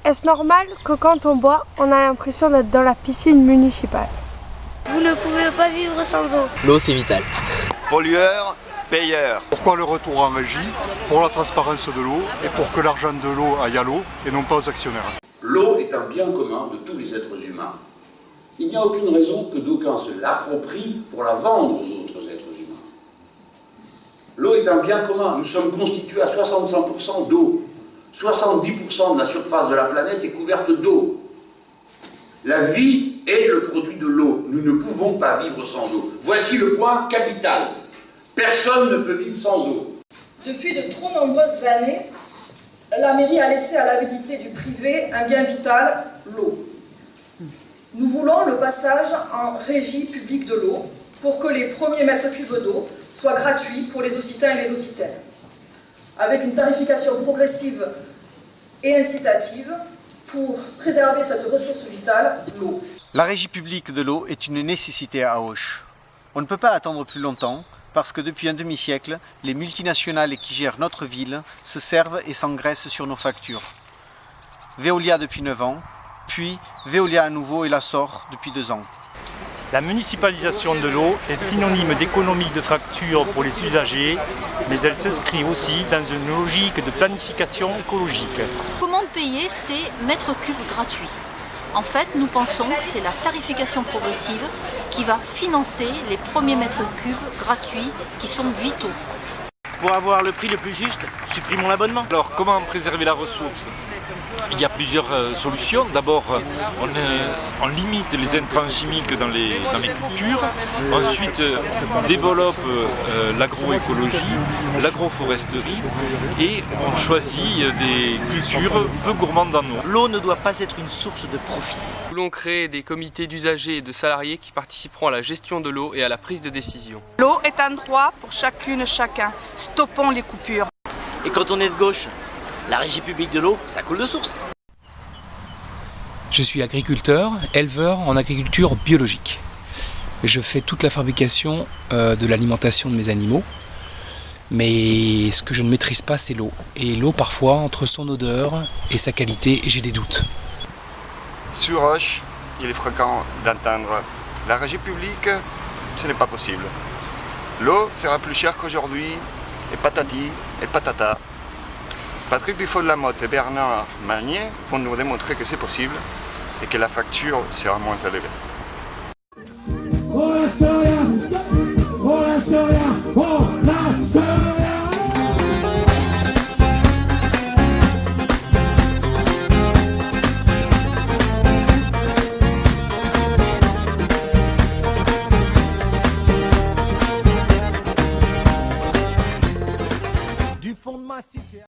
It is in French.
Est-ce normal que quand on boit, on a l'impression d'être dans la piscine municipale? Vous ne pouvez pas vivre sans eau. L'eau, c'est vital. Pollueur, payeur. Pourquoi le retour en régie? Pour la transparence de l'eau et pour que l'argent de l'eau aille à l'eau et non pas aux actionnaires. L'eau est un bien commun de tous les êtres humains. Il n'y a aucune raison que d'aucuns se l'approprient pour la vendre aux autres êtres humains. L'eau est un bien commun. Nous sommes constitués à 65% d'eau. 70% de la surface de la planète est couverte d'eau. La vie est le produit de l'eau. Nous ne pouvons pas vivre sans eau. Voici le point capital. Personne ne peut vivre sans eau. Depuis de trop nombreuses années, la mairie a laissé à l'avidité du privé un bien vital, l'eau. Nous voulons le passage en régie publique de l'eau pour que les premiers mètres cubes d'eau soient gratuits pour les Occitans et les Occitaines, avec une tarification progressive et incitative pour préserver cette ressource vitale, l'eau. La régie publique de l'eau est une nécessité à Auch. On ne peut pas attendre plus longtemps parce que depuis un demi-siècle, les multinationales qui gèrent notre ville se servent et s'engraissent sur nos factures. Veolia depuis 9 ans, puis Veolia à nouveau et la SOR depuis 2 ans. La municipalisation de l'eau est synonyme d'économie de factures pour les usagers, mais elle s'inscrit aussi dans une logique de planification écologique. Comment payer ces mètres cubes gratuits? En fait, nous pensons que c'est la tarification progressive qui va financer les premiers mètres cubes gratuits qui sont vitaux. Pour avoir le prix le plus juste, supprimons l'abonnement. Alors, comment préserver la ressource? Il y a plusieurs solutions. D'abord, on limite les intrants chimiques dans les cultures. Ensuite, on développe l'agroécologie, l'agroforesterie et on choisit des cultures peu gourmandes en eau. L'eau ne doit pas être une source de profit. Nous voulons créer des comités d'usagers et de salariés qui participeront à la gestion de l'eau et à la prise de décision. L'eau est un droit pour chacune, chacun. Stoppons les coupures. Et quand on est de gauche, la régie publique de l'eau, ça coule de source. Je suis agriculteur, éleveur en agriculture biologique. Je fais toute la fabrication de l'alimentation de mes animaux. Mais ce que je ne maîtrise pas, c'est l'eau. Et l'eau, parfois, entre son odeur et sa qualité, j'ai des doutes. Sur Auch, il est fréquent d'entendre la régie publique, ce n'est pas possible. L'eau sera plus chère qu'aujourd'hui, et patati et patata. Patrick Dufault-de-la-Motte et Bernard Magnier vont nous démontrer que c'est possible et que la facture sera moins élevée. Du fond de ma cité.